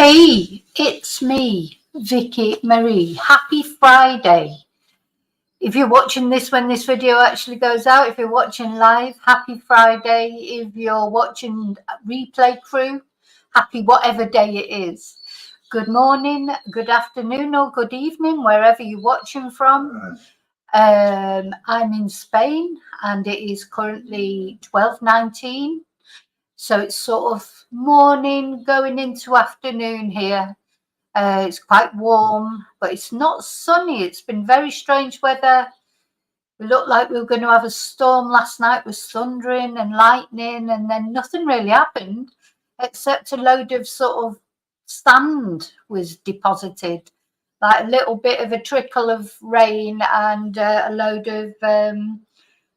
Hey, it's me, Vicky Marie. Happy Friday. If you're watching this when this video actually goes out, if you're watching live, happy Friday. If you're watching replay crew, happy whatever day it is. Good morning, good afternoon, or good evening, wherever you're watching from. I'm in Spain and it is currently 12:19. So it's sort of morning going into afternoon here. It's quite warm, but it's not sunny. It's been very strange weather. We looked like we were going to have a storm last night with thundering and lightning, and then nothing really happened except a load of sort of sand was deposited, like a little bit of a trickle of rain and a load of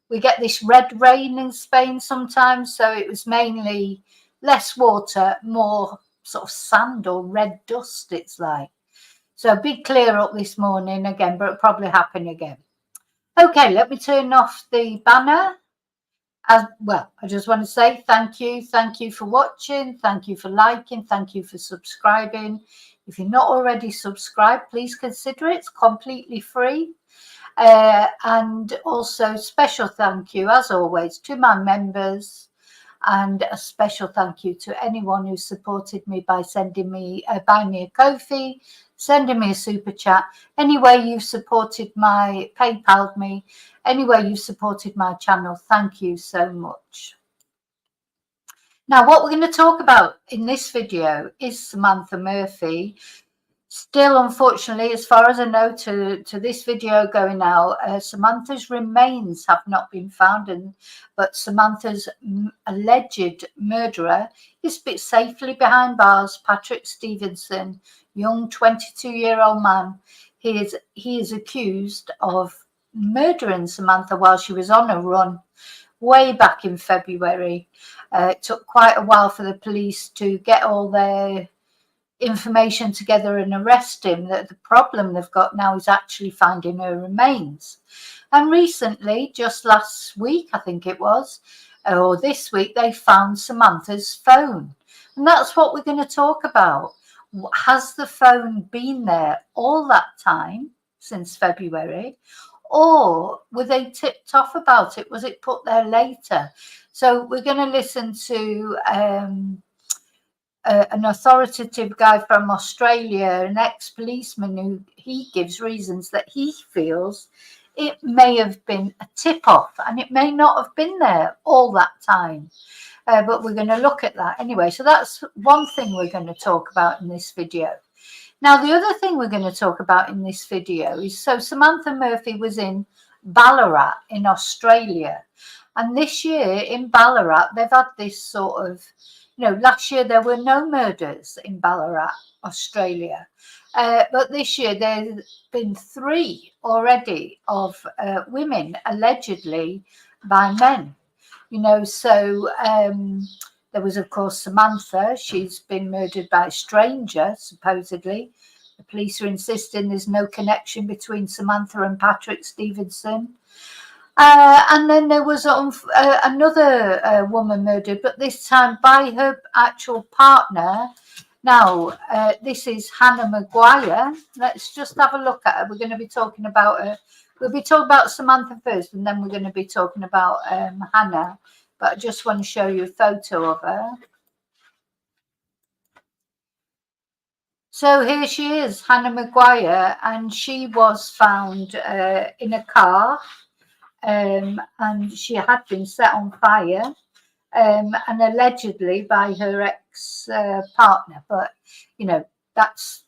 we get this red rain in Spain sometimes, so it was mainly less water, more sort of sand or red dust, it's like. So a big clear up this morning again, but it'll probably happen again. Okay, let me turn off the banner. I just want to say thank you for watching, thank you for liking, thank you for subscribing. If you're not already subscribed, please consider it. It's completely free. And also special thank you, as always, to my members, and a special thank you to anyone who supported me by sending me buying me a Ko-fi, sending me a super chat. Anyway, you've supported my PayPal me, anyway you've supported my channel, thank you so much. Now, what we're going to talk about in this video is Samantha Murphy. Still, unfortunately, as far as I know, to this video going out, Samantha's remains have not been found, but Samantha's alleged murderer is safely behind bars. Patrick Stevenson, young 22-year-old man, he is accused of murdering Samantha while she was on a run way back in February. It took quite a while for the police to get all their information together and arrest him. That the problem they've got now is actually finding her remains. And recently, just last week I think it was, or this week, they found Samantha's phone, and that's what we're going to talk about. Has the phone been there all that time since February, or were they tipped off about it? Was it put there later? So we're going to listen to an authoritative guy from Australia, an ex-policeman, who he gives reasons that he feels it may have been a tip-off and it may not have been there all that time. But we're going to look at that anyway. So that's one thing we're going to talk about in this video. Now, the other thing we're going to talk about in this video is, so Samantha Murphy was in Ballarat in Australia. And this year in Ballarat, they've had this sort of, last year there were no murders in Ballarat, Australia. But this year there's been 3 already of women allegedly by men. So there was, of course, Samantha. She's been murdered by a stranger, supposedly. The police are insisting there's no connection between Samantha and Patrick Stevenson. And then there was another woman murdered, but this time by her actual partner. Now, this is Hannah Maguire. Let's just have a look at her. We're going to be talking about her. We'll be talking about Samantha first, and then we're going to be talking about Hannah. But I just want to show you a photo of her. So here she is, Hannah Maguire, and she was found in a car. And she had been set on fire, and allegedly by her ex-partner. But that's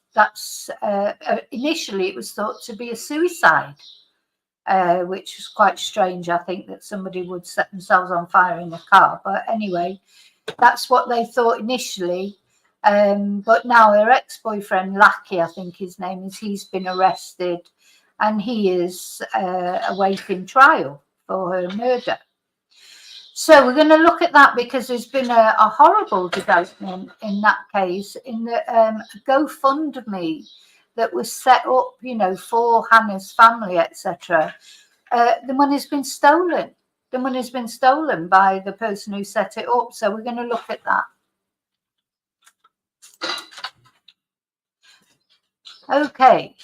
initially it was thought to be a suicide, which was quite strange. I think that somebody would set themselves on fire in a car. But anyway, that's what they thought initially. But now her ex-boyfriend, Lackey, I think his name is, he's been arrested. And he is awaiting trial for her murder. So we're going to look at that because there's been a horrible development in that case, in the GoFundMe that was set up, for Hannah's family, etc. The money's been stolen. The money's been stolen by the person who set it up. So we're going to look at that. Okay.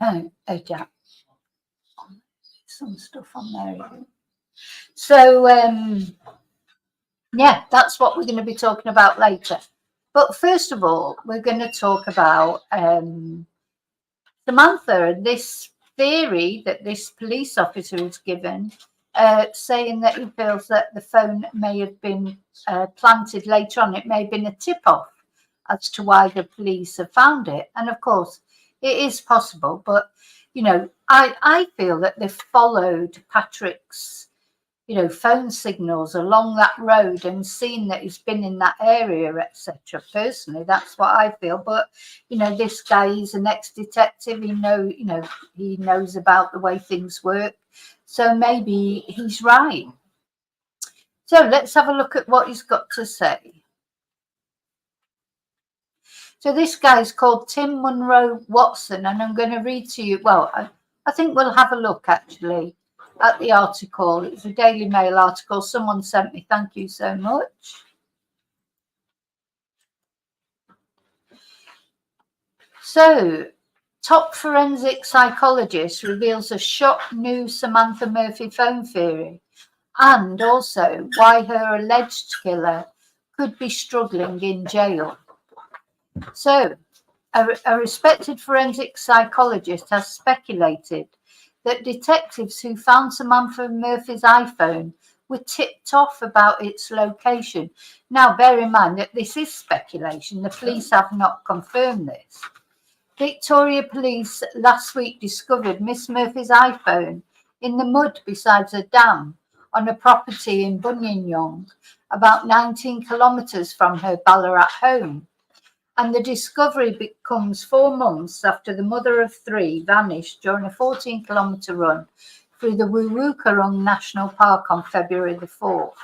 Oh, yeah. Some stuff on there. So, yeah, that's what we're going to be talking about later. But first of all, we're going to talk about Samantha and this theory that this police officer has given, saying that he feels that the phone may have been planted later on. It may have been a tip-off as to why the police have found it. And of course, it is possible. But, you know, I feel that they've followed Patrick's phone signals along that road and seen that he's been in that area, etc. Personally, that's what I feel. But this guy is an ex-detective. He knows about the way things work. So maybe he's right. So let's have a look at what he's got to say. So this guy's called Tim Munro Watson, and I'm going to read to you. Well, I think we'll have a look actually at the article. It's a Daily Mail article someone sent me. Thank you so much. So, top forensic psychologist reveals a shock new Samantha Murphy phone theory, and also why her alleged killer could be struggling in jail. So, a respected forensic psychologist has speculated that detectives who found Samantha Murphy's iPhone were tipped off about its location. Now, bear in mind that this is speculation. The police have not confirmed this. Victoria Police last week discovered Miss Murphy's iPhone in the mud beside a dam on a property in Buninyong, about 19 kilometres from her Ballarat home. And the discovery comes 4 months after the mother of 3 vanished during a 14-kilometre run through the Wuwukarung National Park on February the 4th.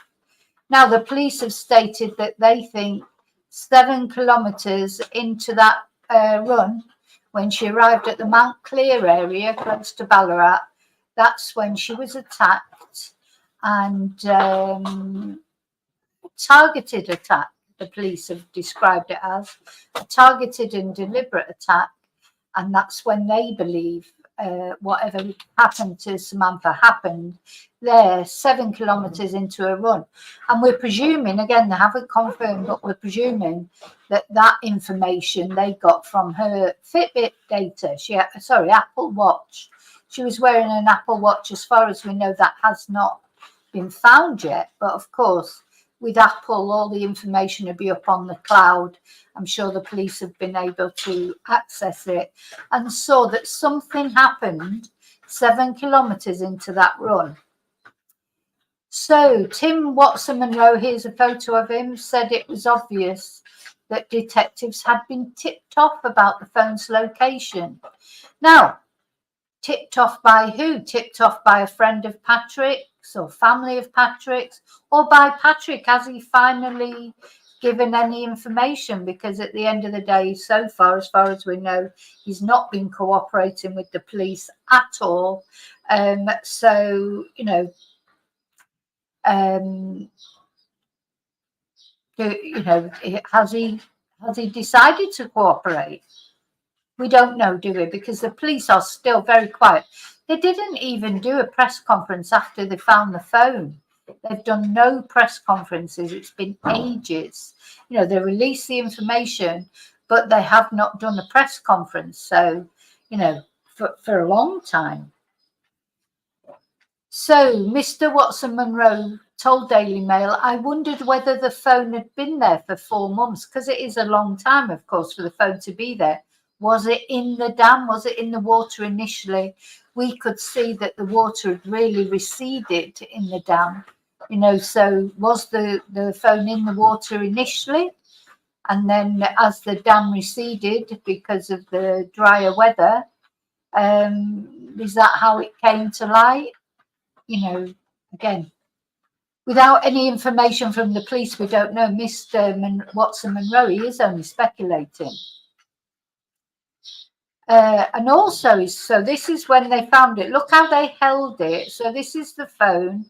Now, the police have stated that they think 7 kilometres into that run, when she arrived at the Mount Clear area close to Ballarat, that's when she was attacked, and targeted attack. The police have described it as a targeted and deliberate attack, and that's when they believe whatever happened to Samantha happened there 7 kilometres into a run. And we're presuming, again, they haven't confirmed, but we're presuming that information they got from her Fitbit data. Apple Watch. She was wearing an Apple Watch. As far as we know, that has not been found yet, but of course, with Apple, all the information will be up on the cloud. I'm sure the police have been able to access it and saw that something happened 7 kilometres into that run. So Tim Watson Monroe, here's a photo of him, said it was obvious that detectives had been tipped off about the phone's location. Now, tipped off by who? Tipped off by a friend of Patrick's or family of Patrick's, or by Patrick? Has he finally given any information? Because at the end of the day, so far as we know, he's not been cooperating with the police at all. Has he decided to cooperate? We don't know, do we? Because the police are still very quiet. They didn't even do a press conference after they found the phone. They've done no press conferences. It's been ages. They released the information, but they have not done a press conference. So, for a long time. So, Mr. Watson Monroe told Daily Mail, I wondered whether the phone had been there for 4 months, because it is a long time, of course, for the phone to be there. Was it in the dam? Was it in the water initially? We could see that the water had really receded in the dam. So was the phone in the water initially? And then as the dam receded because of the drier weather, is that how it came to light? Again, without any information from the police, we don't know. Mr. Watson Monroe, he is only speculating. And also, so this is when they found it. Look how they held it. So this is the phone.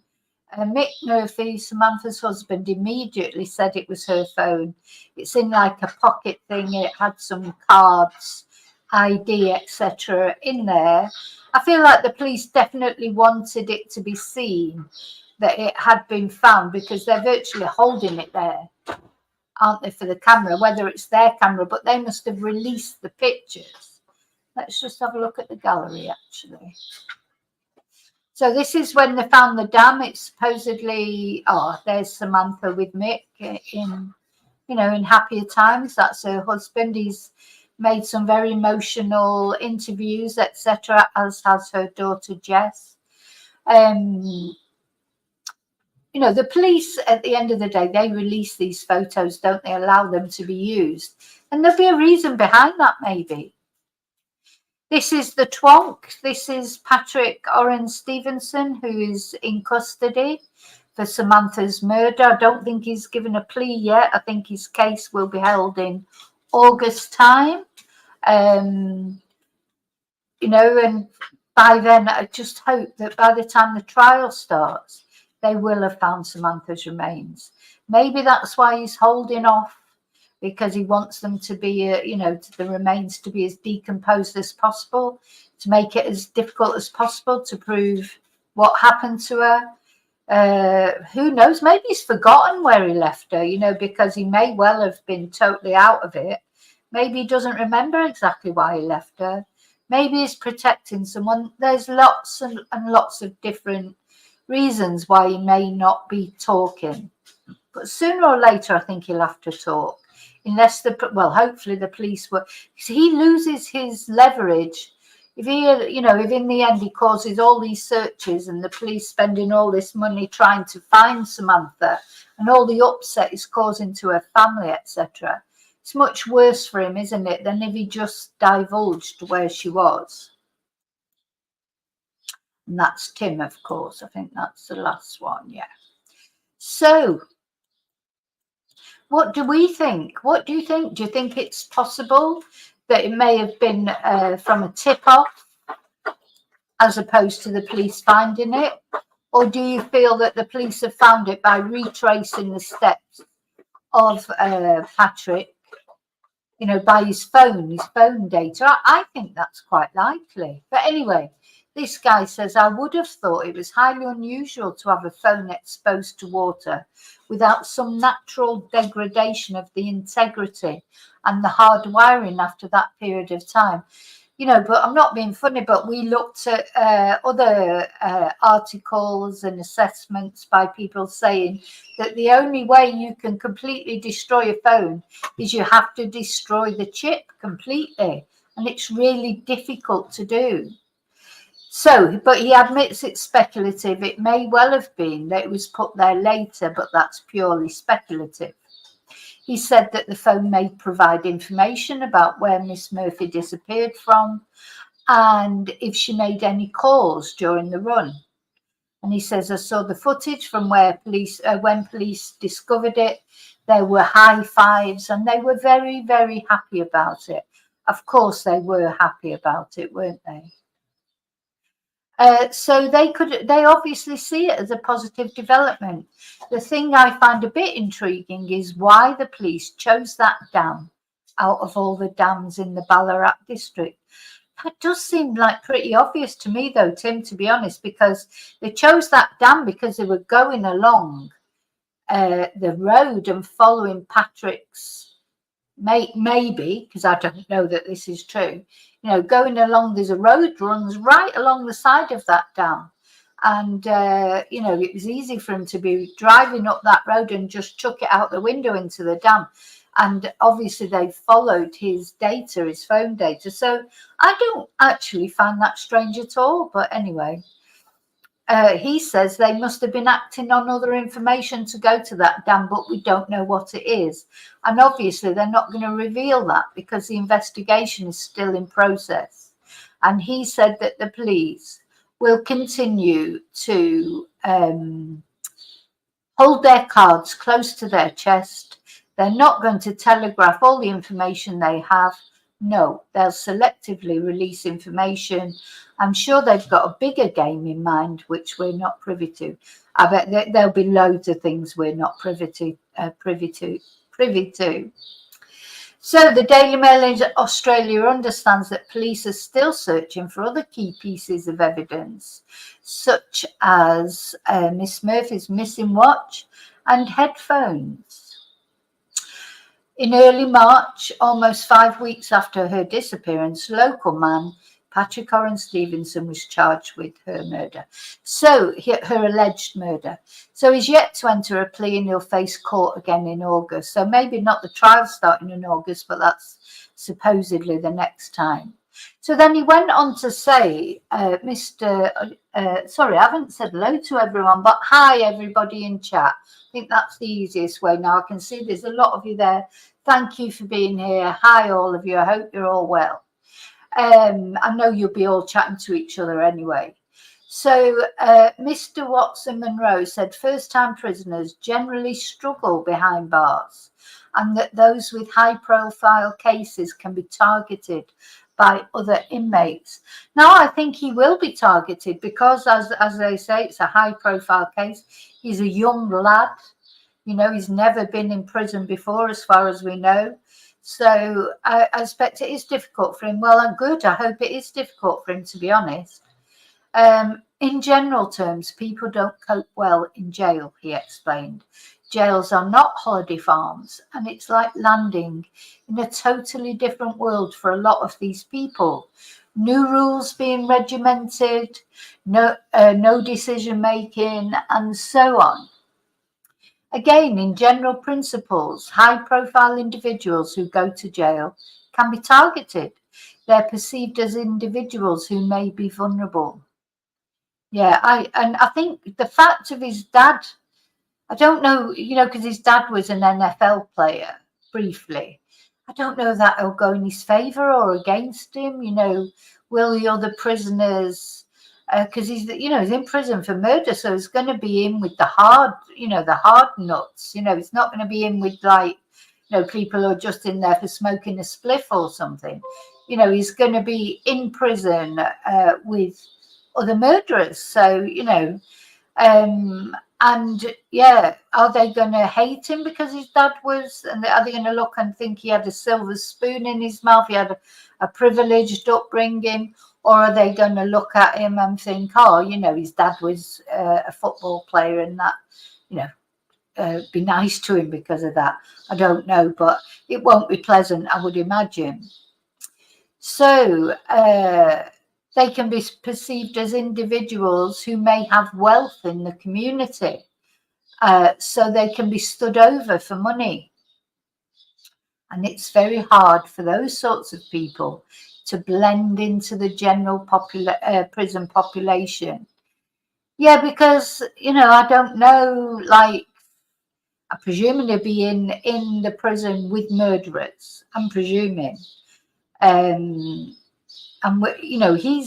Mick Murphy, Samantha's husband, immediately said it was her phone. It's in like a pocket thing. It had some cards, ID, etc. in there. I feel like the police definitely wanted it to be seen that it had been found, because they're virtually holding it there, aren't they, for the camera, whether it's their camera, but they must have released the pictures. Let's just have a look at the gallery, actually. So this is when they found the dam. It's supposedly, oh, there's Samantha with Mick in, you know, in happier times. That's her husband. He's made some very emotional interviews, etc., as has her daughter Jess. You know, the police, at the end of the day, they release these photos, don't they? Allow them to be used. And there'll be a reason behind that, maybe. This is the twonk. This is Patrick Oren Stevenson, who is in custody for Samantha's murder. I don't think he's given a plea yet. I think his case will be held in August time. You know, and by then, I just hope that by the time the trial starts, they will have found Samantha's remains. Maybe that's why he's holding off, because he wants them to be, you know, the remains to be as decomposed as possible, to make it as difficult as possible to prove what happened to her. Who knows? Maybe he's forgotten where he left her, you know, because he may well have been totally out of it. Maybe he doesn't remember exactly why he left her. Maybe he's protecting someone. There's lots and lots of different reasons why he may not be talking. But sooner or later, I think he'll have to talk. Unless well, hopefully the police will. He loses his leverage if he, you know, if in the end he causes all these searches and the police spending all this money trying to find Samantha, and all the upset is causing to her family, etc. It's much worse for him, isn't it, than if he just divulged where she was. And that's Tim, of course. I think that's the last one, yeah. So, what do we think? What do you think? Do you think it's possible that it may have been from a tip-off as opposed to the police finding it? Or do you feel that the police have found it by retracing the steps of Patrick, you know, by his phone data? I think that's quite likely. But anyway, this guy says, I would have thought it was highly unusual to have a phone exposed to water without some natural degradation of the integrity and the hard wiring after that period of time. You know, but I'm not being funny, but we looked at other articles and assessments by people saying that the only way you can completely destroy a phone is you have to destroy the chip completely. And it's really difficult to do. So, but he admits it's speculative. It may well have been that it was put there later, but that's purely speculative. He said that the phone may provide information about where Miss Murphy disappeared from and if she made any calls during the run. And he says, I saw the footage from where when police discovered it. There were high fives and they were very, very happy about it. Of course, they were happy about it, weren't they? So they obviously see it as a positive development. The thing I find a bit intriguing is why the police chose that dam out of all the dams in the Ballarat district. That does seem like pretty obvious to me, though, Tim, to be honest, because they chose that dam because they were going along the road and following Patrick's, maybe, because I don't know that this is true, you know, going along, there's a road runs right along the side of that dam. And, you know, it was easy for him to be driving up that road and just chuck it out the window into the dam. And obviously they followed his data, his phone data. So I don't actually find that strange at all. But anyway, he says they must have been acting on other information to go to that dam, but we don't know what it is. And obviously they're not going to reveal that because the investigation is still in process. And he said that the police will continue to hold their cards close to their chest. They're not going to telegraph all the information they have. No, they'll selectively release information. I'm sure they've got a bigger game in mind, which we're not privy to. I bet there'll be loads of things we're not privy to. So the Daily Mail in Australia understands that police are still searching for other key pieces of evidence, such as Miss Murphy's missing watch and headphones. In early March, almost 5 weeks after her disappearance, local man Patrick Oren Stevenson was charged with her murder. So, her alleged murder. So he's yet to enter a plea and he'll face court again in August. So maybe not the trial starting in August, but that's supposedly the next time. So then he went on to say, sorry, I haven't said hello to everyone, but hi everybody in chat. I think that's the easiest way now. I can see there's a lot of you there. Thank you for being here. Hi all of you. I hope you're all well. I know you'll be all chatting to each other anyway. So Mr. Watson Monroe said first-time prisoners generally struggle behind bars and that those with high-profile cases can be targeted by other inmates. Now, I think he will be targeted because, as they say, it's a high-profile case. He's a young lad. You know, he's never been in prison before, as far as we know. So I expect it is difficult for him. Well, and good. I hope it is difficult for him, to be honest. In general terms, people don't cope well in jail, he explained. Jails are not holiday farms, and it's like landing in a totally different world for a lot of these people. New rules being regimented, no decision making, and so on. Again, in general principles, high-profile individuals who go to jail can be targeted. They're perceived as individuals who may be vulnerable. Yeah, I think the fact of his dad, I don't know, you know, because his dad was an NFL player briefly. I don't know if that'll go in his favour or against him. You know, will the other prisoners? Because he's in prison for murder, so he's going to be in with the hard nuts. You know, it's not going to be in with people who are just in there for smoking a spliff or something. You know, he's going to be in prison with other murderers. So and yeah, are they going to hate him because his dad was? And are they going to look and think he had a silver spoon in his mouth? He had a privileged upbringing. Or are they going to look at him and think, oh, his dad was a football player and that, be nice to him because of that? I don't know, but it won't be pleasant, I would imagine. So they can be perceived as individuals who may have wealth in the community. So they can be stood over for money. And it's very hard for those sorts of people to blend into the general prison population. Yeah, because, I don't know, like, I'm presuming he'll be in the prison with murderers. I'm presuming. And, he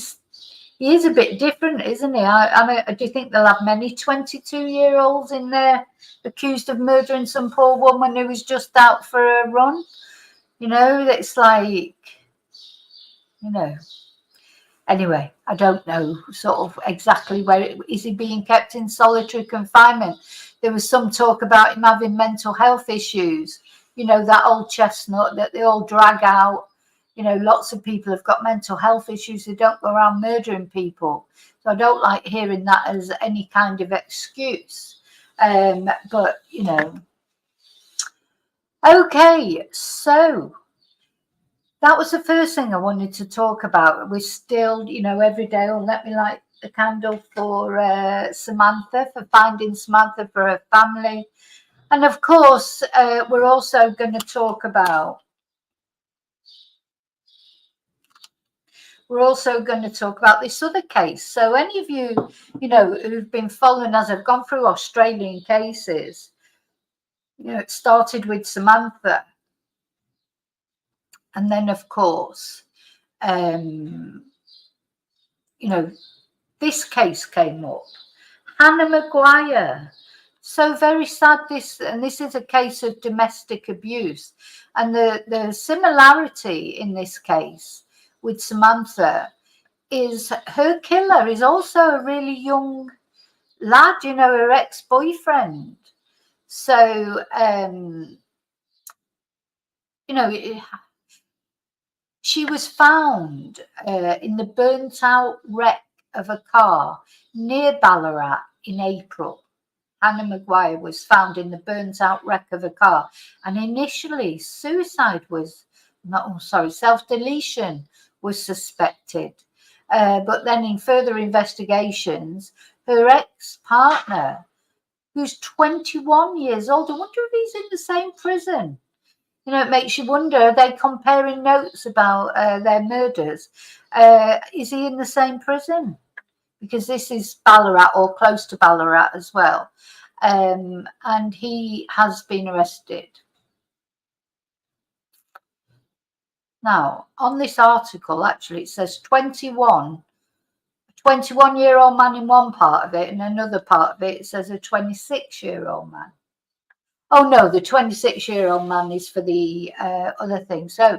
is a bit different, isn't he? I mean, do you think they'll have many 22-year-olds in there accused of murdering some poor woman who was just out for a run? It's like, anyway, I don't know sort of exactly where is he being kept in solitary confinement. There was some talk about him having mental health issues, that old chestnut that they all drag out. Lots of people have got mental health issues. They don't go around murdering people. So I don't like hearing that as any kind of excuse. But, okay, so that was the first thing I wanted to talk about. We're still, every day, let me light the candle for Samantha, for finding Samantha for her family. And of course, we're also going to talk about this other case. So any of you, who've been following as I've gone through Australian cases, it started with Samantha. And then, of course, this case came up. Hannah Maguire. So very sad, this is a case of domestic abuse. And the similarity in this case with Samantha is her killer is also a really young lad, you know, her ex-boyfriend. So, you know, she was found in the burnt out wreck of a car near Ballarat in April. Hannah Maguire was found in the burnt out wreck of a car, and initially suicide was self-deletion was suspected. But then in further investigations, her ex-partner, who's 21 years old, I wonder if he's in the same prison. You know, it makes you wonder, are they comparing notes about their murders? Is he in the same prison? Because this is Ballarat or close to Ballarat as well. And he has been arrested. Now, on this article, actually, it says 21-year-old man in one part of it, and another part of it says a 26-year-old man. Oh no, the 26-year-old man is for the other thing. So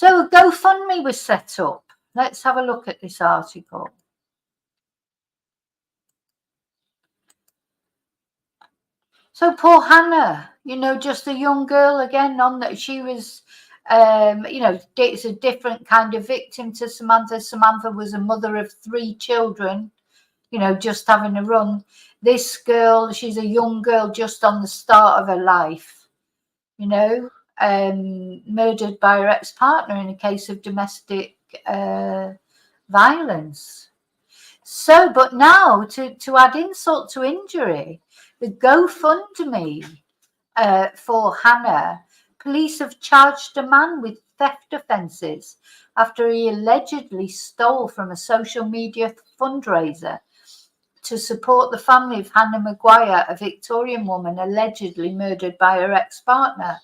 a GoFundMe was set up. Let's have a look at this article. So poor Hannah, you know, just a young girl again, on that she was, you know, it's a different kind of victim to Samantha. Samantha was a mother of 3 children, you know, just having a run. This girl, she's a young girl just on the start of her life, you know, murdered by her ex-partner in a case of domestic violence. So, but now to add insult to injury, the GoFundMe for Hannah, police have charged a man with theft offences after he allegedly stole from a social media fundraiser to support the family of Hannah Maguire, a Victorian woman allegedly murdered by her ex-partner.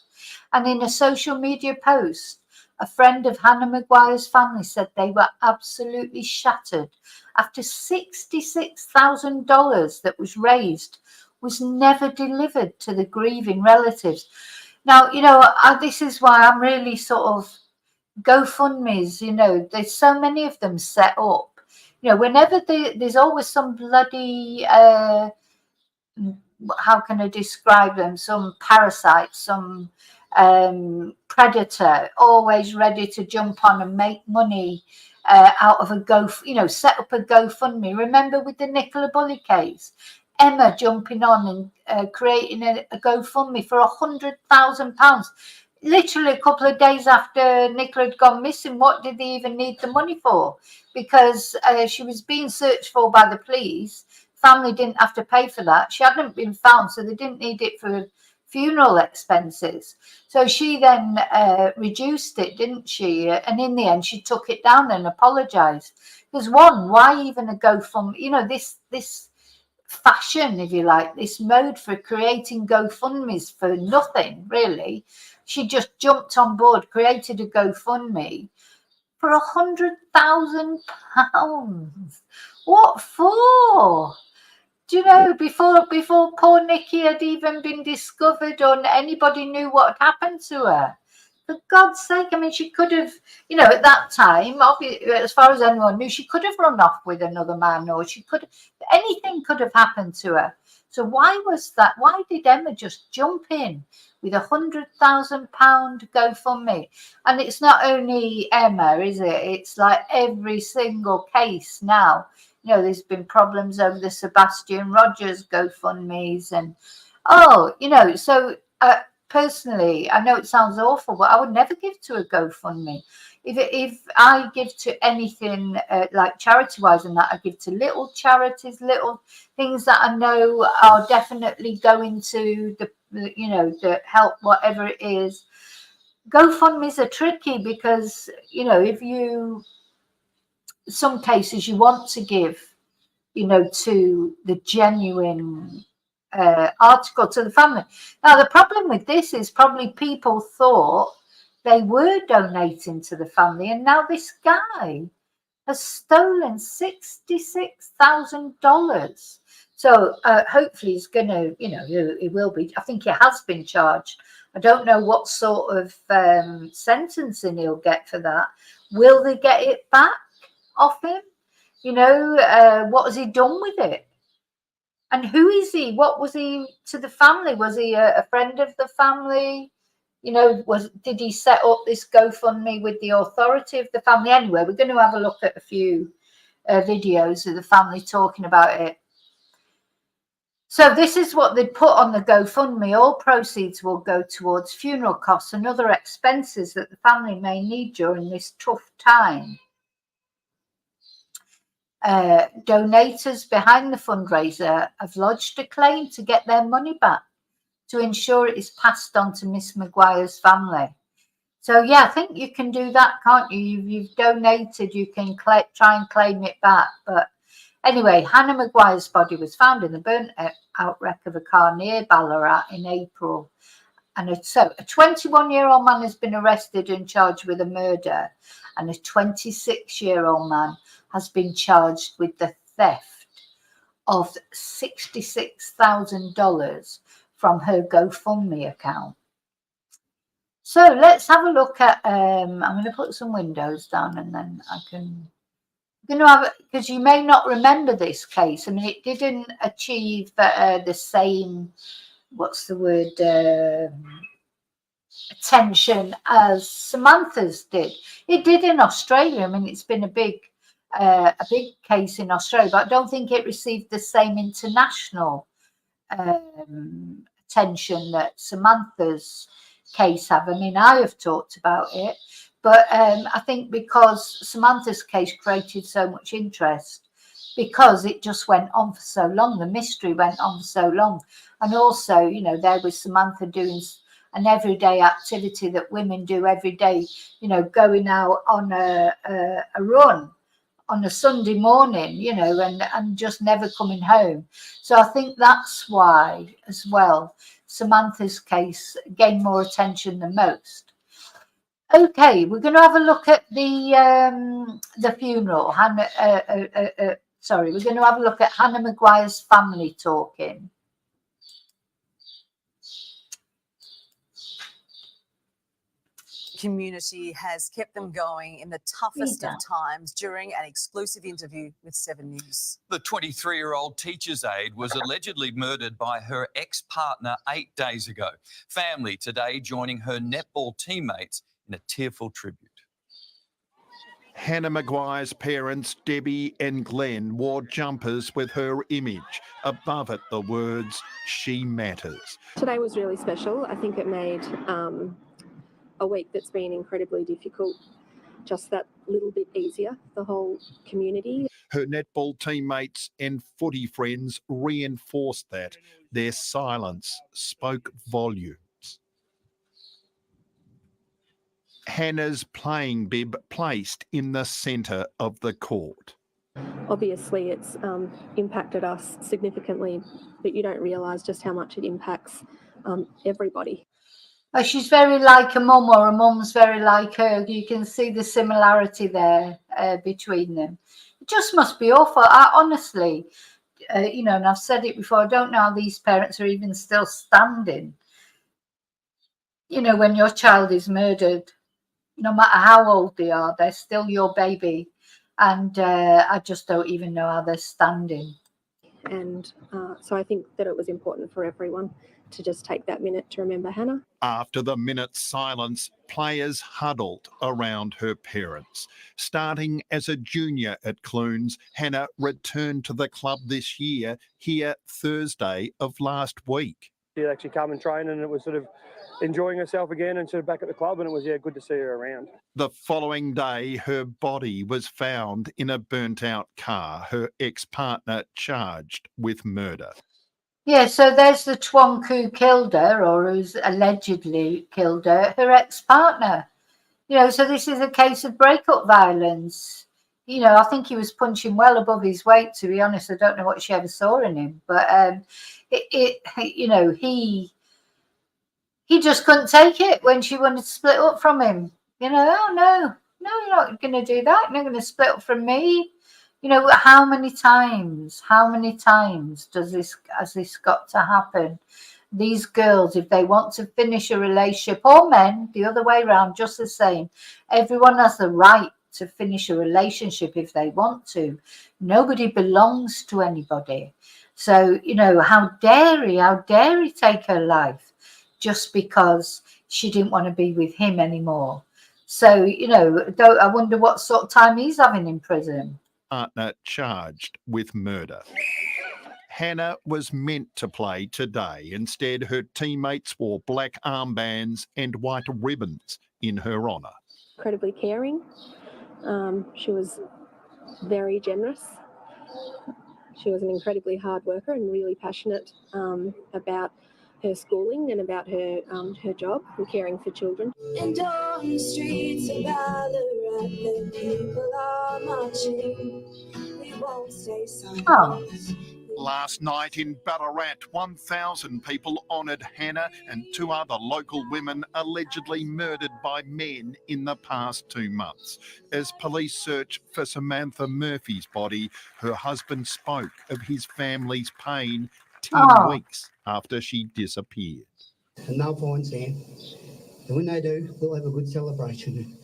And in a social media post, a friend of Hannah Maguire's family said they were absolutely shattered after $66,000 that was raised was never delivered to the grieving relatives. Now, you know, this is why I'm really sort of GoFundMes, you know, there's so many of them set up. You know, whenever there's always some bloody, how can I describe them? Some parasite, some predator, always ready to jump on and make money out of set up a GoFundMe. Remember with the Nicola Bulley case? Emma jumping on and creating a GoFundMe for £100,000. Literally a couple of days after Nicola had gone missing. What did they even need the money for? Because she was being searched for by the police. Family didn't have to pay for that. She hadn't been found, so they didn't need it for funeral expenses. So she then reduced it, didn't she? And in the end, she took it down and apologised. Because why even a GoFundMe? You know, this fashion, if you like, this mode for creating GoFundMes for nothing, really. She just jumped on board, created a GoFundMe for £100,000. What for? Do you know, before poor Nikki had even been discovered or anybody knew what had happened to her? For God's sake, I mean, she could have, you know, at that time, as far as anyone knew, she could have run off with another man, or anything could have happened to her. So why was that? Why did Emma just jump in with £100,000 GoFundMe? And it's not only Emma, is it? It's like every single case now. You know, there's been problems over the Sebastian Rogers GoFundMes and, you know, so personally, I know it sounds awful, but I would never give to a GoFundMe. If I give to anything like charity-wise and that, I give to little charities, little things that I know are definitely going to the help, whatever it is. GoFundMes are tricky because, you know, some cases you want to give, you know, to the genuine article to the family. Now, the problem with this is probably people thought they were donating to the family, and now this guy has stolen $66,000. So hopefully he's going to, you know, he will be. I think he has been charged. I don't know what sort of sentencing he'll get for that. Will they get it back off him? What has he done with it? And who is he? What was he to the family? Was he a friend of the family? Did he set up this GoFundMe with the authority of the family? Anyway, we're going to have a look at a few videos of the family talking about it. So this is what they put on the GoFundMe. All proceeds will go towards funeral costs and other expenses that the family may need during this tough time. Donators behind the fundraiser have lodged a claim to get their money back to ensure it is passed on to Miss Maguire's family. So yeah, I think you can do that, can't you? You've donated, you can try and claim it back. But anyway, Hannah Maguire's body was found in the burnt out wreck of a car near Ballarat in April. And so a 21-year-old man has been arrested and charged with a murder, and a 26-year-old man has been charged with the theft of $66,000 from her GoFundMe account. So let's have a look at, I'm going to put some windows down and then because you may not remember this case. I mean, it didn't achieve the same, attention as Samantha's did. It did in Australia. I mean, it's been a big case in Australia, but I don't think it received the same international attention that Samantha's case have. I mean, I have talked about it, but I think because Samantha's case created so much interest, because it just went on for so long, the mystery went on for so long, and also, there was Samantha doing an everyday activity that women do every day, going out on a run on a Sunday morning, and just never coming home. So I think that's why, as well, Samantha's case gained more attention than most. Okay, we're going to have a look at the funeral. We're going to have a look at Hannah Maguire's family talking. Community has kept them going in the toughest of times during an exclusive interview with 7 News. The 23-year-old teacher's aide was allegedly murdered by her ex-partner 8 days ago. Family today joining her netball teammates in a tearful tribute. Hannah Maguire's parents, Debbie and Glenn, wore jumpers with her image. Above it, the words, "She matters." Today was really special. I think it made a week that's been incredibly difficult just that little bit easier, the whole community. Her netball teammates and footy friends reinforced that. Their silence spoke volumes. Hannah's playing bib placed in the centre of the court. Obviously, it's impacted us significantly, but you don't realise just how much it impacts everybody. She's very like a mum, or a mum's very like her. You can see the similarity there between them. It just must be awful. Honestly, and I've said it before, I don't know how these parents are even still standing. When your child is murdered, no matter how old they are, they're still your baby. And I just don't even know how they're standing. And so I think that it was important for everyone to just take that minute to remember Hannah. After the minute's silence, players huddled around her parents. Starting as a junior at Clunes, Hannah returned to the club this year, here Thursday of last week. She'd actually come and train, and it was sort of enjoying herself again and sort of back at the club, and it was good to see her around. The following day, her body was found in a burnt-out car, her ex-partner charged with murder. Yeah, so there's the twonk who killed her, or who's allegedly killed her ex-partner. So this is a case of breakup violence. I think he was punching well above his weight, to be honest. I don't know what she ever saw in him, but he just couldn't take it when she wanted to split up from him. Oh no, you're not going to do that. You're not going to split up from me. How many times has this got to happen? These girls, if they want to finish a relationship, or men, the other way around, just the same, everyone has the right to finish a relationship if they want to. Nobody belongs to anybody. So, you know, how dare he take her life just because she didn't want to be with him anymore. So, you know, I wonder what sort of time he's having in prison. Partner charged with murder. Hannah was meant to play today. Instead, her teammates wore black armbands and white ribbons in her honour. Incredibly caring. She was very generous. She was an incredibly hard worker and really passionate about her schooling and about her job and caring for children. And on the streets of Ballarat, the people are marching. We won't stay silent. Oh. Last night in Ballarat, 1,000 people honoured Hannah and 2 other local women allegedly murdered by men in the past 2 months. As police search for Samantha Murphy's body, her husband spoke of his family's pain 10 weeks after she disappeared. And they'll find Sam. And when they do, we'll have a good celebration.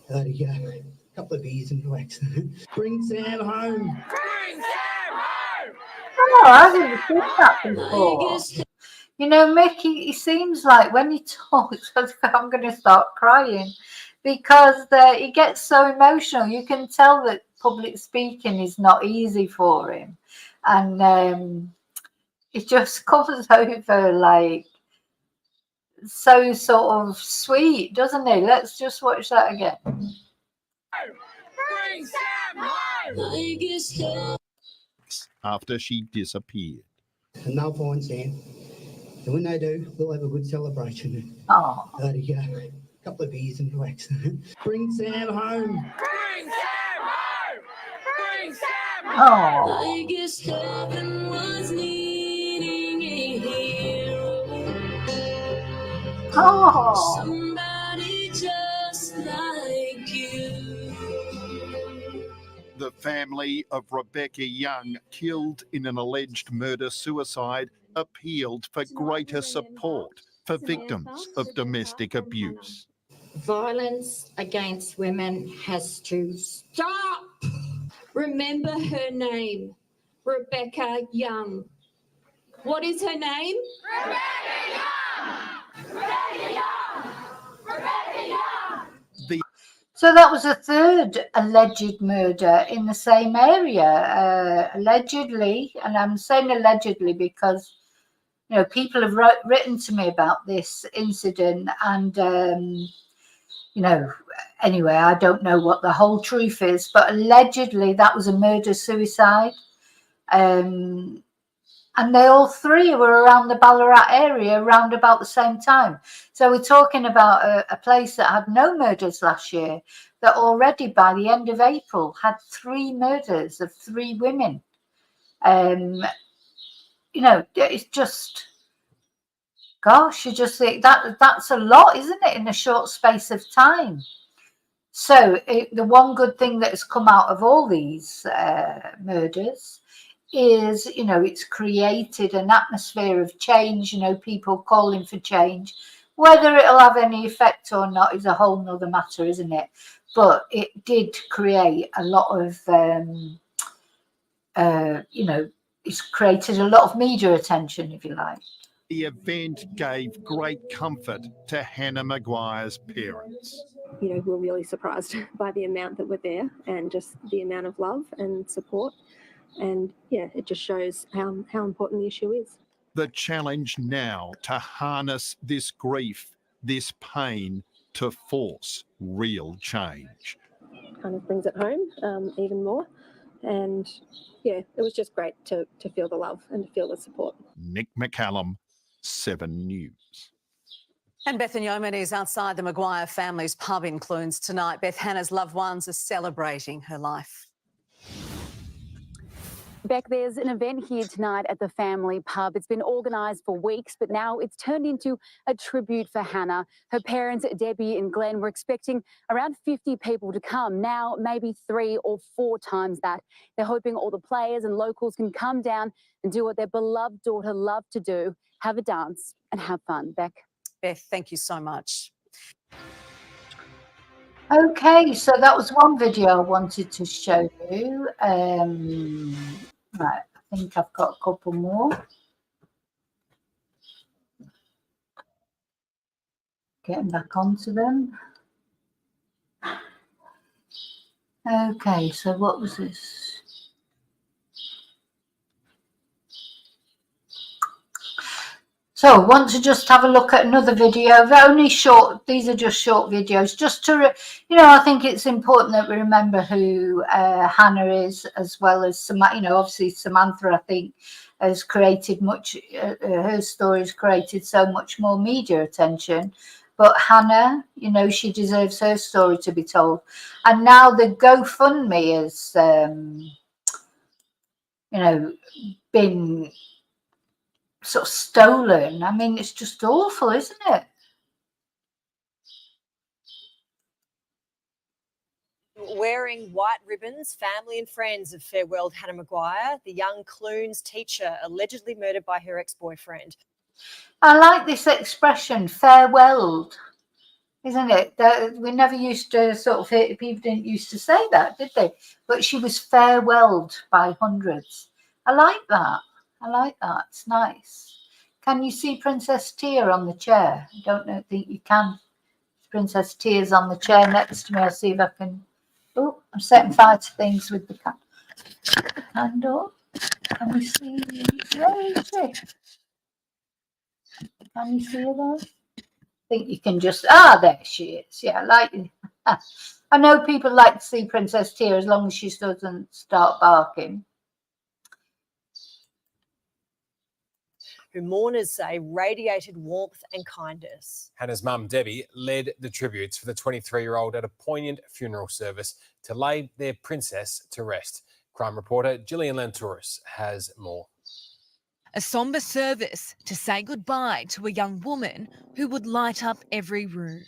There you go. A couple of beers and relax. Bring Sam home. Bring Sam home! Oh, I haven't seen that before. You know, Mick, he seems like when he talks, I'm going to start crying because he gets so emotional. You can tell that public speaking is not easy for him. And it just comes over like so sort of sweet, doesn't it? Let's just watch that again. Bring Sam home! After she disappeared. And they'll find Sam. And when they do, we'll have a good celebration. Oh. There you go. A couple of beers and relax. Bring Sam home. Bring Sam home! Bring Sam home! Oh. I guess heaven was needing a hero. Oh. Somebody just like you. The family of Rebecca Young, killed in an alleged murder-suicide, appealed for greater support for victims of domestic abuse. Violence against women has to stop. Remember her name, Rebecca Young. What is her name? Rebecca Young! Rebecca Young! Rebecca Young! So that was a third alleged murder in the same area. Allegedly, and I'm saying allegedly because, you know, people have written to me about this incident and, you know, anyway, I don't know what the whole truth is, but allegedly that was a murder-suicide. And they all 3 were around the Ballarat area around about the same time. So we're talking about a place that had no murders last year, that already by the end of April had 3 murders of 3 women. You know, it's just, gosh, you just think that's a lot, isn't it, in a short space of time? So the one good thing that has come out of all these murders is, you know, it's created an atmosphere of change, you know, people calling for change. Whether it'll have any effect or not is a whole nother matter, isn't it? But it did create a lot of, you know, it's created a lot of media attention, if you like. The event gave great comfort to Hannah Maguire's parents. You know, we're really surprised by the amount that were there and just the amount of love and support. And yeah, it just shows how important the issue is. The challenge now to harness this grief, this pain, to force real change. Kind of brings it home even more. And yeah, it was just great to feel the love and to feel the support. Nick McCallum, 7 News. And Beth Yeoman is outside the McGuire family's pub in Clunes tonight. Beth, Hannah's loved ones are celebrating her life. Beck, there's an event here tonight at the family pub. It's been organised for weeks, but now it's turned into a tribute for Hannah. Her parents, Debbie and Glenn, were expecting around 50 people to come. Now, maybe 3 or 4 times that. They're hoping all the players and locals can come down and do what their beloved daughter loved to do, have a dance and have fun. Beck. Beth, thank you so much. Okay, so that was one video I wanted to show you. Right, I think I've got a couple more. Getting back onto them. Okay, so what was this? So I want to just have a look at another video. They're only short, these are just short videos, just to, I think it's important that we remember who Hannah is, as well as, obviously Samantha, I think, has created much, her story has created so much more media attention. But Hannah, she deserves her story to be told. And now the GoFundMe has, been sort of stolen. I mean, it's just awful, isn't it? Wearing white ribbons, family and friends have farewelled Hannah Maguire, the young Clunes teacher allegedly murdered by her ex-boyfriend. I like this expression, farewelled, isn't it? We never used to sort of hear, people didn't used to say that, did they? But she was farewelled by hundreds. I like that. I like that. It's nice. Can you see Princess Tia on the chair? I think you can. Princess Tia's on the chair next to me. I'll see if I can. Oh, I'm setting fire to things with the candle. Can we see? Where is she? Can you see her there? I think you can just. There she is. Yeah, I know people like to see Princess Tia as long as she doesn't start barking. Who mourners say radiated warmth and kindness. Hannah's mum, Debbie, led the tributes for the 23-year-old at a poignant funeral service to lay their princess to rest. Crime reporter Gillian Lantouris has more. A sombre service to say goodbye to a young woman who would light up every room.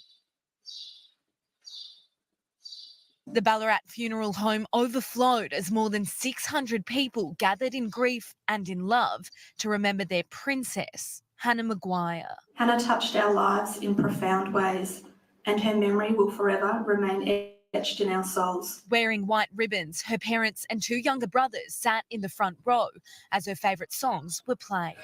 The Ballarat funeral home overflowed as more than 600 people gathered in grief and in love to remember their princess, Hannah Maguire. Hannah touched our lives in profound ways, and her memory will forever remain etched in our souls. Wearing white ribbons, her parents and two younger brothers sat in the front row as her favourite songs were played.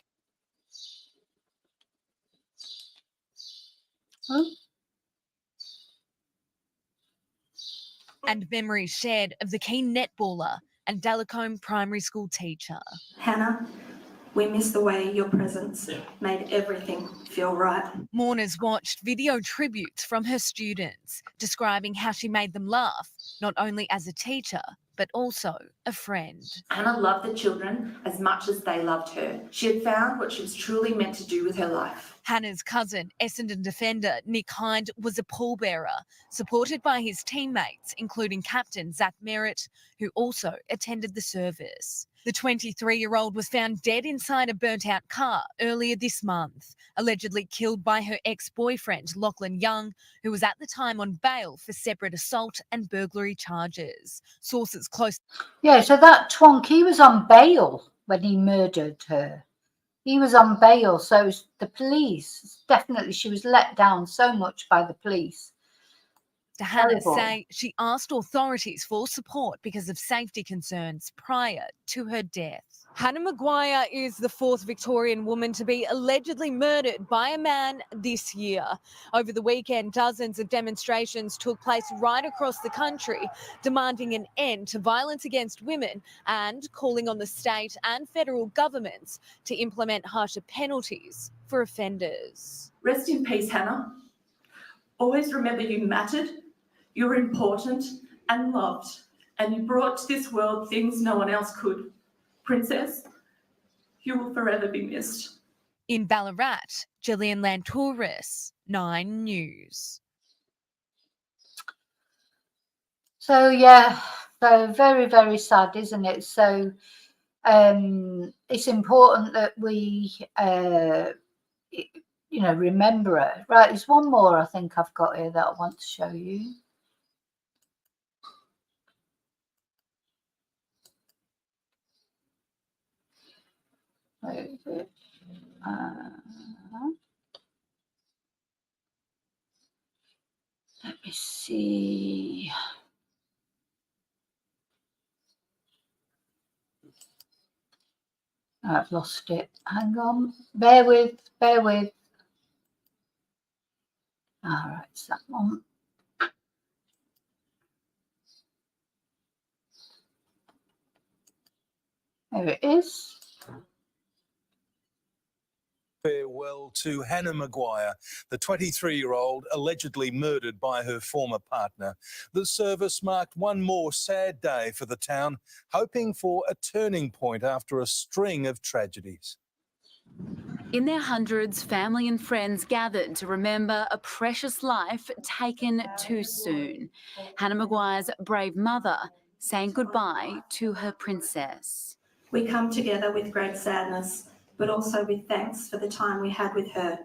And memories shared of the keen netballer and Dallacombe Primary School teacher. Hannah, we miss the way your presence made everything feel right. Mourners watched video tributes from her students, describing how she made them laugh, not only as a teacher, but also a friend. Hannah loved the children as much as they loved her. She had found what she was truly meant to do with her life. Hannah's cousin, Essendon defender Nick Hind, was a pallbearer, supported by his teammates, including captain Zach Merritt, who also attended the service. The 23-year-old was found dead inside a burnt-out car earlier this month, allegedly killed by her ex-boyfriend, Lachlan Young, who was at the time on bail for separate assault and burglary charges. Sources close... Yeah, so that twonk, he was on bail when he murdered her. He was on bail, so the police, definitely, she was let down so much by the police. Hannah say she asked authorities for support because of safety concerns prior to her death. Hannah Maguire is the fourth Victorian woman to be allegedly murdered by a man this year. Over the weekend, dozens of demonstrations took place right across the country, demanding an end to violence against women and calling on the state and federal governments to implement harsher penalties for offenders. Rest in peace, Hannah. Always remember you mattered, you were important and loved, and you brought to this world things no one else could. Princess, you will forever be missed. In Ballarat, Gillian Lantouris, 9 News. So, yeah, so very, very sad, isn't it? So it's important that we, remember it. Right, there's one more I think I've got here that I want to show you. Where is it? Let me me see. I've lost it. Hang on. Bear with. All right, it's that one. There it is. Farewell to Hannah Maguire, the 23-year-old allegedly murdered by her former partner. The service marked one more sad day for the town, hoping for a turning point after a string of tragedies. In their hundreds, family and friends gathered to remember a precious life taken too soon. Hannah Maguire's brave mother saying goodbye to her princess. We come together with great sadness, but also with thanks for the time we had with her.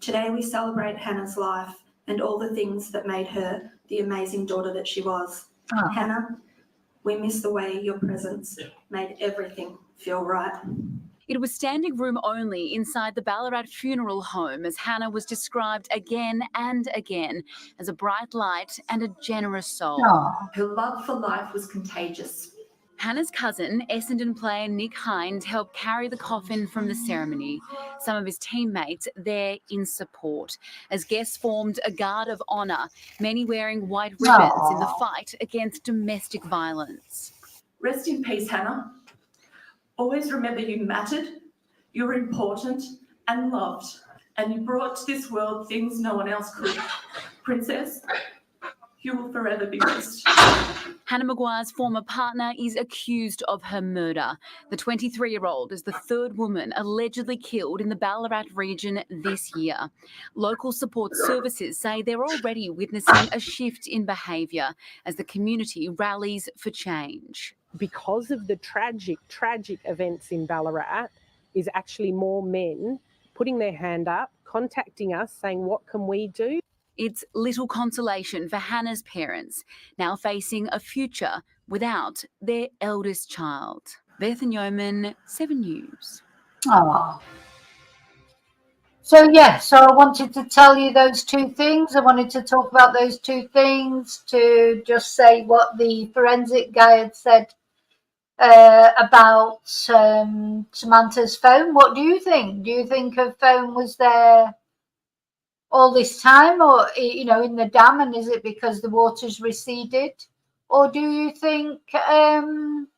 Today we celebrate Hannah's life and all the things that made her the amazing daughter that she was. Oh. Hannah, we miss the way your presence made everything feel right. It was standing room only inside the Ballarat funeral home as Hannah was described again and again as a bright light and a generous soul. Oh. Her love for life was contagious. Hannah's cousin, Essendon player Nick Hind, helped carry the coffin from the ceremony. Some of his teammates there in support as guests formed a guard of honour, many wearing white ribbons in the fight against domestic violence. Rest in peace, Hannah. Always remember you mattered, you were important and loved, and you brought to this world things no one else could. Princess, you will forever be missed. Hannah Maguire's former partner is accused of her murder. The 23-year-old is the third woman allegedly killed in the Ballarat region this year. Local support services say they're already witnessing a shift in behaviour as the community rallies for change. Because of the tragic events in Ballarat, is actually more men putting their hand up, contacting us, saying, what can we do? It's little consolation for Hannah's parents, now facing a future without their eldest child. Bethan Yeoman, 7 News. Oh. So I wanted to tell you those two things. I wanted to talk about those two things, to just say what the forensic guy had said about Samantha's phone. What do you think? Do you think her phone was there all this time, or in the dam, and is it because the water's receded, or do you think that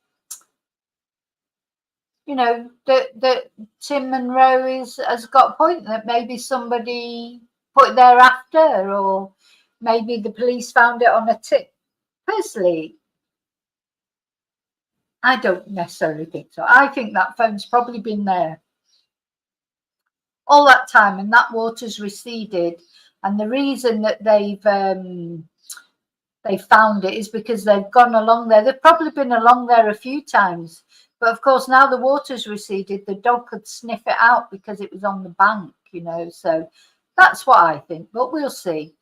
Tim Monroe has got a point, that maybe somebody put it there after, or maybe the police found it on a tip? Personally, I don't necessarily think so. I think that phone's probably been there all that time, and that water's receded, and the reason that they found it is because they've gone along there. They've probably been along there a few times, but of course now the water's receded, the dog could sniff it out because it was on the bank, so that's what I think, but we'll see.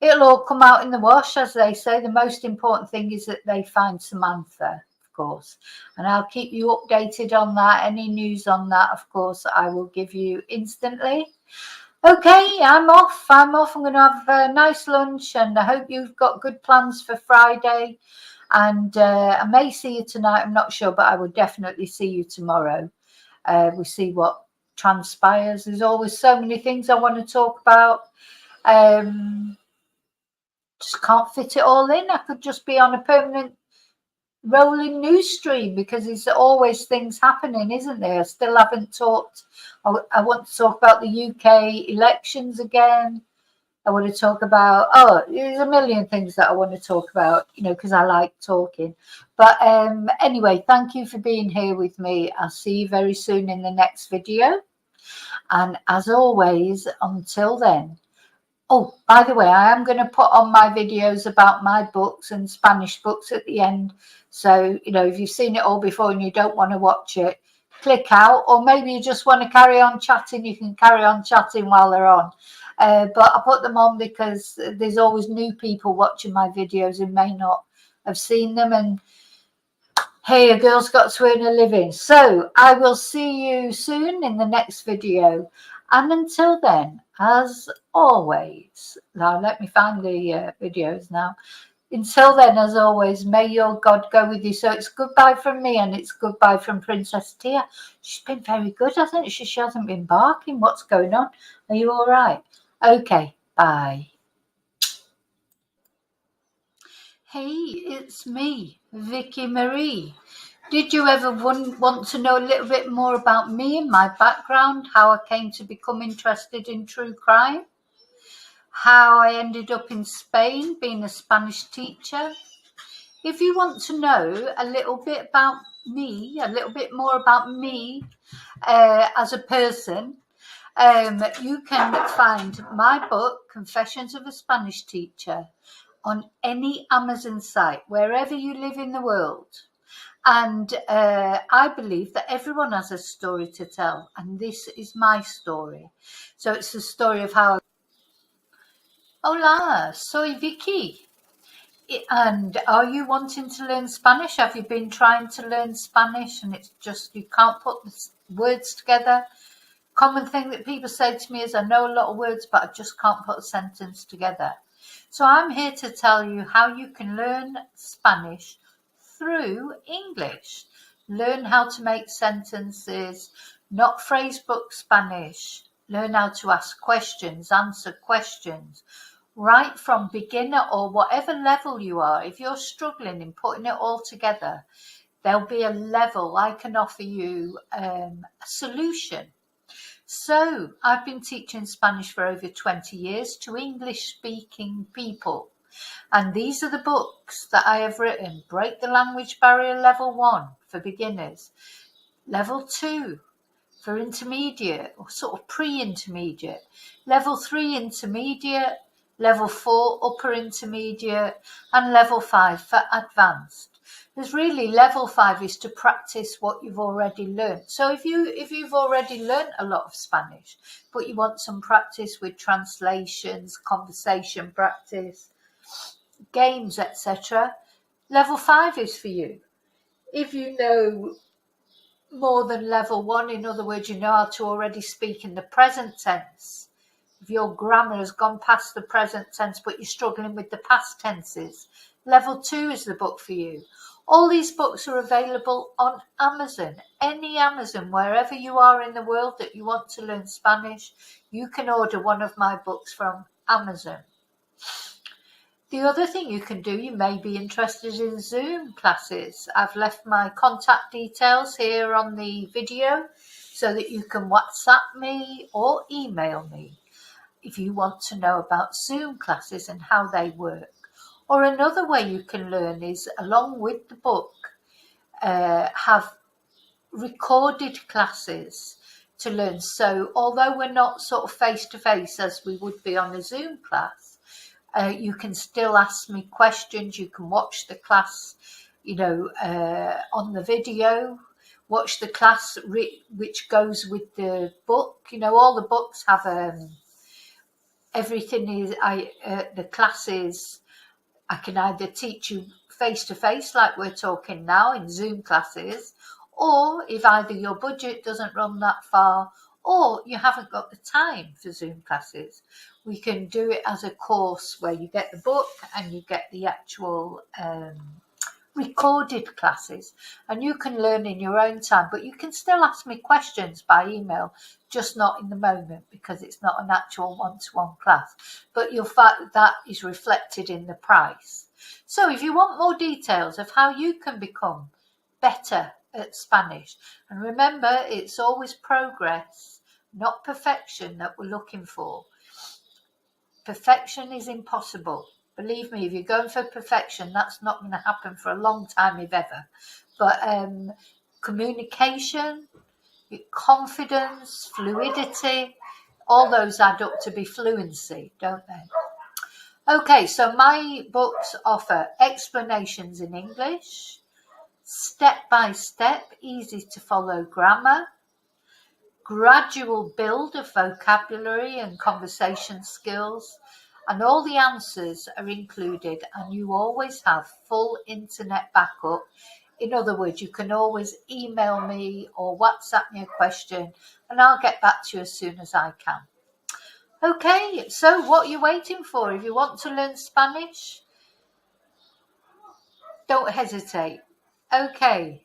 It'll all come out in the wash, as they say. The most important thing is that they find Samantha, course, and I'll keep you updated on that. Any news on that, of course, I will give you instantly. Okay, I'm off. I'm going to have a nice lunch, and I hope you've got good plans for Friday, and I may see you tonight, I'm not sure, but I will definitely see you tomorrow. We'll see what transpires. There's always so many things I want to talk about. Just can't fit it all in. I could just be on a permanent rolling news stream because there's always things happening, isn't there? I still haven't talked. I want to talk about the UK elections again. I want to talk about, there's a million things that I want to talk about, because I like talking. But anyway, thank you for being here with me. I'll see you very soon in the next video. And as always, until then. Oh, by the way, I am going to put on my videos about my books and Spanish books at the end. So, if you've seen it all before and you don't want to watch it, click out. Or maybe you just want to carry on chatting, you can carry on chatting while they're on. But I put them on because there's always new people watching my videos who may not have seen them. And hey, a girl's got to earn a living. So I will see you soon in the next video. And until then, as always, now let me find the videos now. Until then, as always, may your God go with you. So it's goodbye from me, and it's goodbye from Princess Tia. She's been very good, hasn't she? She hasn't been barking. What's going on? Are you all right? Okay, bye. Hey, it's me, Vicky Marie. Did you ever want to know a little bit more about me and my background, how I came to become interested in true crime, how I ended up in Spain being a Spanish teacher? If you want to know a little bit about me, a little bit more about me as a person, you can find my book, Confessions of a Spanish Teacher, on any Amazon site, wherever you live in the world. And I believe that everyone has a story to tell, and this is my story. So it's the story of how... Hola, soy Vicky. And are you wanting to learn Spanish? Have you been trying to learn Spanish and it's just you can't put the words together? Common thing that people say to me is, I know a lot of words, but I just can't put a sentence together. So I'm here to tell you how you can learn Spanish through English. Learn how to make sentences, not phrasebook Spanish. Learn how to ask questions, answer questions. Right from beginner or whatever level you are, if you're struggling in putting it all together, there'll be a level I can offer you a solution. So I've been teaching Spanish for over 20 years to English-speaking people. And these are the books that I have written. Break the Language Barrier Level 1 for beginners. Level 2 for intermediate or sort of pre-intermediate. Level 3 intermediate. Level 4 upper intermediate. And level 5 for advanced. There's really level 5 is to practice what you've already learned. So if you've already learned a lot of Spanish, but you want some practice with translations, conversation practice, games, etc., level 5 is for you. If you know more than level 1, in other words, you know how to already speak in the present tense. If your grammar has gone past the present tense, but you're struggling with the past tenses, level 2 is the book for you. All these books are available on Amazon. Any Amazon, wherever you are in the world that you want to learn Spanish, you can order one of my books from Amazon. The other thing you can do, you may be interested in Zoom classes. I've left my contact details here on the video so that you can WhatsApp me or email me if you want to know about Zoom classes and how they work. Or another way you can learn is, along with the book, have recorded classes to learn. So although we're not sort of face-to-face as we would be on a Zoom class, you can still ask me questions. You can watch the class, on the video, watch the class which goes with the book. All the books have everything is, the classes, I can either teach you face-to-face like we're talking now in Zoom classes, or if either your budget doesn't run that far or you haven't got the time for Zoom classes, we can do it as a course where you get the book and you get the actual recorded classes, and you can learn in your own time, but you can still ask me questions by email, just not in the moment because it's not an actual one-to-one class, but you'll find that is reflected in the price. So if you want more details of how you can become better at Spanish, and remember, it's always progress, not perfection that we're looking for. Perfection is impossible. Believe me, if you're going for perfection, that's not going to happen for a long time, if ever. But communication, confidence, fluidity, all those add up to be fluency, don't they? Okay, so my books offer explanations in English, step-by-step, easy-to-follow grammar, gradual build of vocabulary and conversation skills, and all the answers are included, and you always have full internet backup In other words, you can always email me or WhatsApp me a question and I'll get back to you as soon as I can. Okay, so what are you waiting for? If you want to learn Spanish, don't hesitate. Okay,